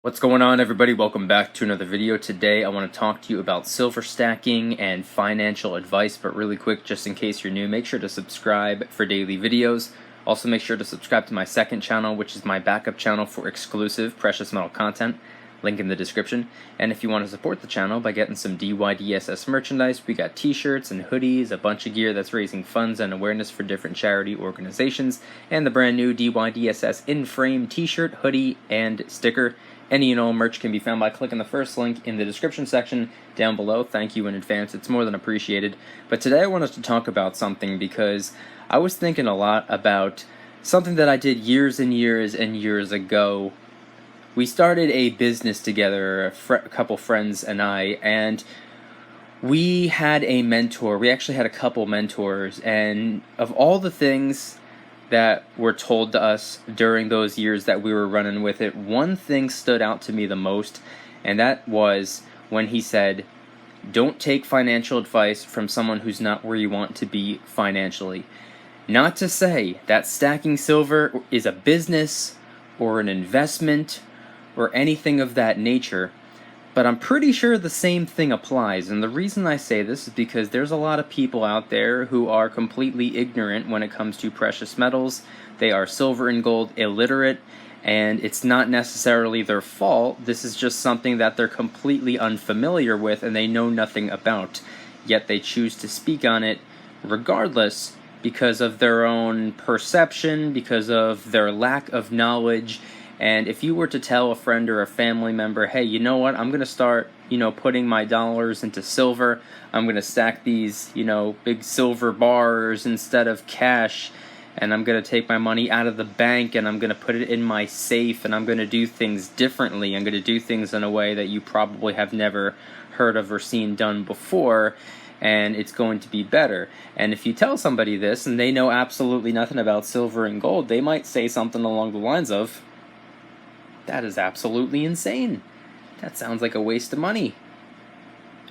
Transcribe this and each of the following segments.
What's going on, everybody? Welcome back to another video. Today I want to talk to you about silver stacking and financial advice, but really quick, just in case you're new, make sure to subscribe for daily videos. Also make sure to subscribe to my second channel, which is my backup channel for exclusive precious metal content, link in the description. And if you want to support the channel by getting some DYDSS merchandise, we got t-shirts and hoodies, a bunch of gear that's raising funds and awareness for different charity organizations, and the brand new DYDSS in-frame t-shirt, hoodie, and sticker. Any and all merch can be found by clicking the first link in the description section down below. Thank you in advance, it's more than appreciated. But today I want us to talk about something because I was thinking a lot about something that I did years and years and years ago. We started a business together, a couple friends and I, and we had a mentor. We actually had a couple mentors, and of all the things that were told to us during those years that we were running with it, one thing stood out to me the most, and that was when he said, don't take financial advice from someone who's not where you want to be financially. Not to say that stacking silver is a business or an investment or anything of that nature, but I'm pretty sure the same thing applies. And the reason I say this is because there's a lot of people out there who are completely ignorant when it comes to precious metals. They are silver and gold illiterate, and it's not necessarily their fault. This is just something that they're completely unfamiliar with and they know nothing about. Yet they choose to speak on it regardless because of their own perception, because of their lack of knowledge. And if you were to tell a friend or a family member, hey, you know what, I'm going to start, putting my dollars into silver. I'm going to stack these, big silver bars instead of cash. And I'm going to take my money out of the bank and I'm going to put it in my safe. And I'm going to do things differently. I'm going to do things in a way that you probably have never heard of or seen done before. And it's going to be better. And if you tell somebody this and they know absolutely nothing about silver and gold, they might say something along the lines of, that is absolutely insane. That sounds like a waste of money.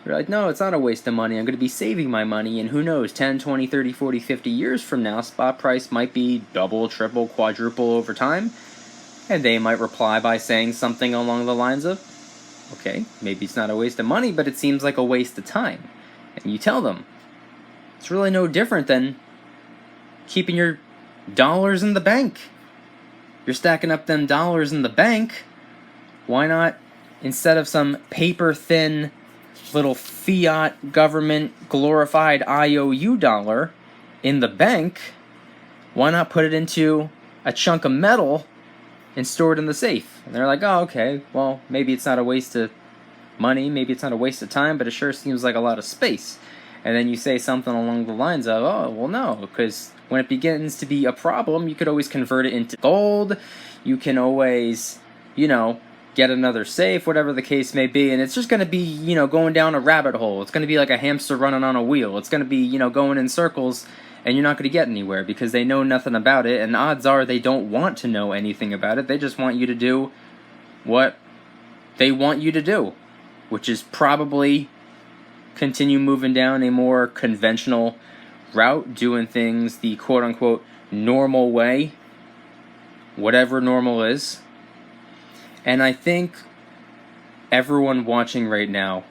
You're like, no, it's not a waste of money. I'm going to be saving my money, and who knows, 10, 20, 30, 40, 50 years from now, spot price might be double, triple, quadruple over time. And they might reply by saying something along the lines of, okay, maybe it's not a waste of money, but it seems like a waste of time. And you tell them, it's really no different than keeping your dollars in the bank. You're stacking up them dollars in the bank. Why not, instead of some paper-thin little fiat government glorified IOU dollar in the bank, why not put it into a chunk of metal and store it in the safe? And they're like, oh, okay, well, maybe it's not a waste of money, maybe it's not a waste of time, but it sure seems like a lot of space. And then you say something along the lines of, oh, well, no, because when it begins to be a problem, you could always convert it into gold. You can always, get another safe, whatever the case may be. And it's just going to be, going down a rabbit hole. It's going to be like a hamster running on a wheel. It's going to be, going in circles, and you're not going to get anywhere because they know nothing about it. And odds are they don't want to know anything about it. They just want you to do what they want you to do, which is probably continue moving down a more conventional route, doing things the quote-unquote normal way, whatever normal is. And I think everyone watching right now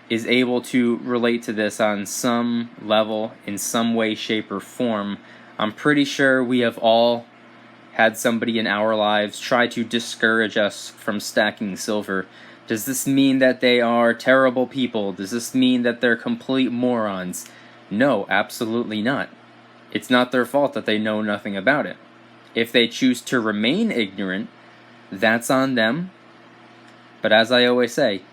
is able to relate to this on some level, in some way, shape, or form. I'm pretty sure we have all had somebody in our lives try to discourage us from stacking silver. Does this mean that they are terrible people? Does this mean that they're complete morons? No, absolutely not. It's not their fault that they know nothing about it. If they choose to remain ignorant, that's on them. But as I always say,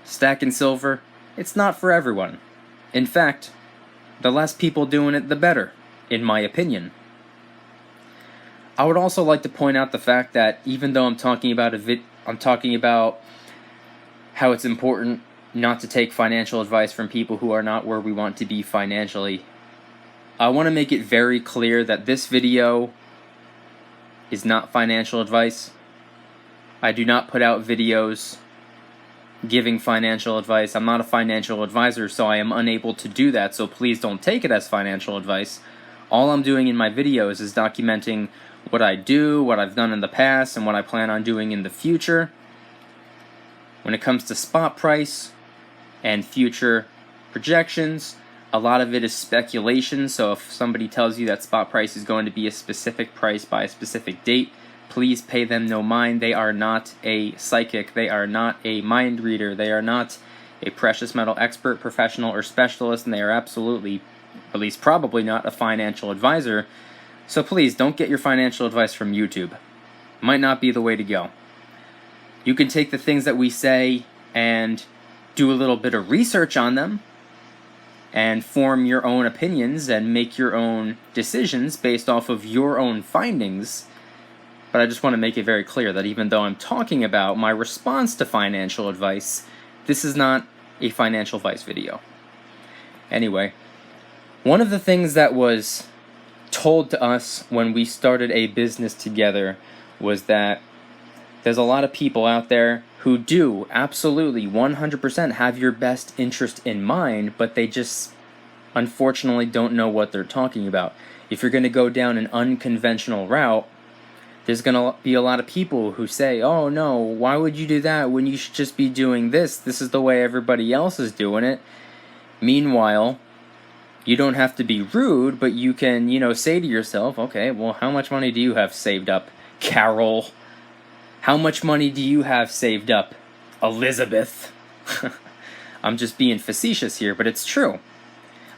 stacking silver, it's not for everyone. In fact, the less people doing it, the better, in my opinion. I would also like to point out the fact that even though I'm talking about how it's important not to take financial advice from people who are not where we want to be financially, I want to make it very clear that this video is not financial advice. I do not put out videos giving financial advice. I'm not a financial advisor, so I am unable to do that, so please don't take it as financial advice. All I'm doing in my videos is documenting what I do, what I've done in the past, and what I plan on doing in the future. When it comes to spot price and future projections, a lot of it is speculation. So if somebody tells you that spot price is going to be a specific price by a specific date, please pay them no mind. They are not a psychic. They are not a mind reader. They are not a precious metal expert, professional, or specialist, and they are absolutely, at least probably not, a financial advisor. So please don't get your financial advice from YouTube. Might not be the way to go. You can take the things that we say and do a little bit of research on them and form your own opinions and make your own decisions based off of your own findings. But I just want to make it very clear that even though I'm talking about my response to financial advice, this is not a financial advice video. Anyway, one of the things that was told to us when we started a business together was that there's a lot of people out there who do absolutely 100% have your best interest in mind, but they just unfortunately don't know what they're talking about. If you're going to go down an unconventional route, there's going to be a lot of people who say, oh no, why would you do that when you should just be doing this? This is the way everybody else is doing it. Meanwhile, you don't have to be rude, but you can, say to yourself, okay, well, how much money do you have saved up, Carol? How much money do you have saved up, Elizabeth? I'm just being facetious here, but it's true.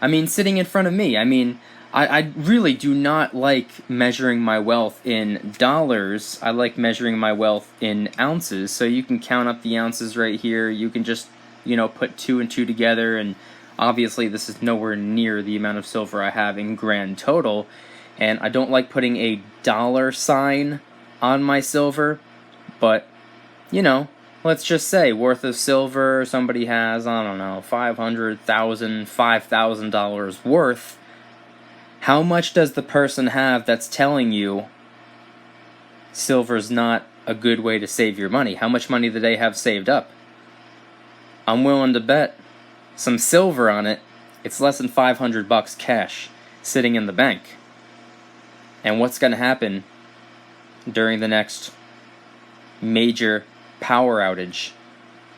I mean, sitting in front of me, I really do not like measuring my wealth in dollars. I like measuring my wealth in ounces. So you can count up the ounces right here. You can just, put 2 and 2 together. And obviously this is nowhere near the amount of silver I have in grand total. And I don't like putting a dollar sign on my silver. But, let's just say worth of silver, somebody has, I don't know, $500,000, $5,000 worth. How much does the person have that's telling you silver's not a good way to save your money? How much money do they have saved up? I'm willing to bet some silver on it, it's less than $500 cash sitting in the bank. And what's going to happen during the next major power outage?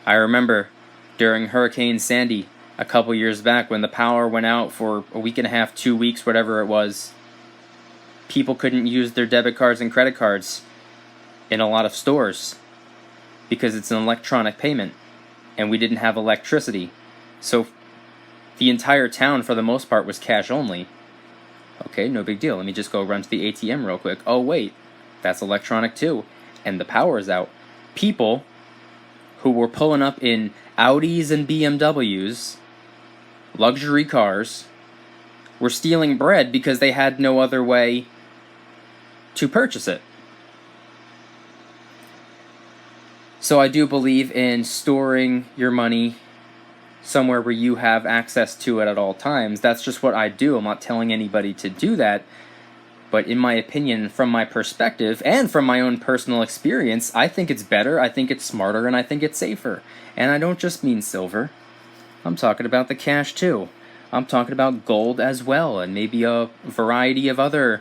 I remember during Hurricane Sandy a couple years back when the power went out for a week and a half, 2 weeks, whatever it was. People couldn't use their debit cards and credit cards in a lot of stores because it's an electronic payment and we didn't have electricity. So the entire town for the most part was cash only. Okay, no big deal. Let me just go run to the ATM real quick. Oh wait, that's electronic too. And the power is out. People who were pulling up in Audis and BMWs, luxury cars, were stealing bread because they had no other way to purchase it. So I do believe in storing your money somewhere where you have access to it at all times. That's just what I do. I'm not telling anybody to do that. But in my opinion, from my perspective, and from my own personal experience, I think it's better, I think it's smarter, and I think it's safer. And I don't just mean silver. I'm talking about the cash too. I'm talking about gold as well, and maybe a variety of other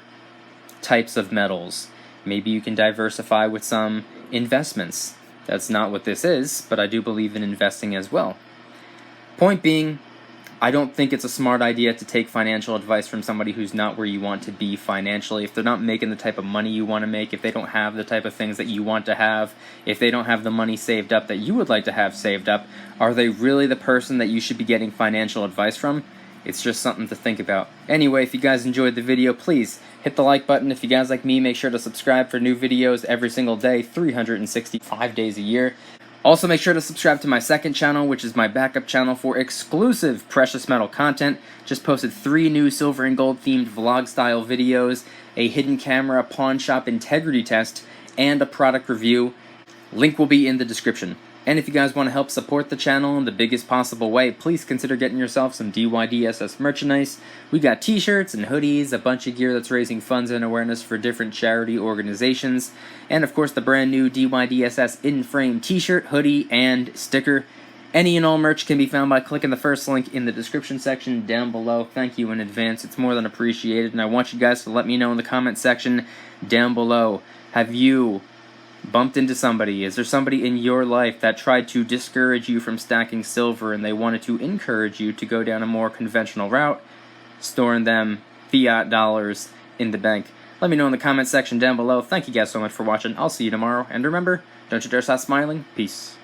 types of metals. Maybe you can diversify with some investments. That's not what this is, but I do believe in investing as well. Point being, I don't think it's a smart idea to take financial advice from somebody who's not where you want to be financially. If they're not making the type of money you want to make, if they don't have the type of things that you want to have, if they don't have the money saved up that you would like to have saved up, are they really the person that you should be getting financial advice from? It's just something to think about. Anyway, if you guys enjoyed the video, please hit the like button. If you guys like me, make sure to subscribe for new videos every single day, 365 days a year. Also, make sure to subscribe to my second channel, which is my backup channel for exclusive precious metal content. Just posted 3 new silver and gold themed vlog style videos, a hidden camera pawn shop integrity test, and a product review. Link will be in the description. And if you guys want to help support the channel in the biggest possible way, please consider getting yourself some DYDSS merchandise. We got t-shirts and hoodies, a bunch of gear that's raising funds and awareness for different charity organizations, and of course the brand new DYDSS in-frame t-shirt, hoodie, and sticker. Any and all merch can be found by clicking the first link in the description section down below. Thank you in advance. It's more than appreciated. And I want you guys to let me know in the comment section down below. Have you bumped into somebody? Is there somebody in your life that tried to discourage you from stacking silver and they wanted to encourage you to go down a more conventional route, storing them fiat dollars in the bank? Let me know in the comment section down below. Thank you guys so much for watching. I'll see you tomorrow. And remember, don't you dare stop smiling. Peace.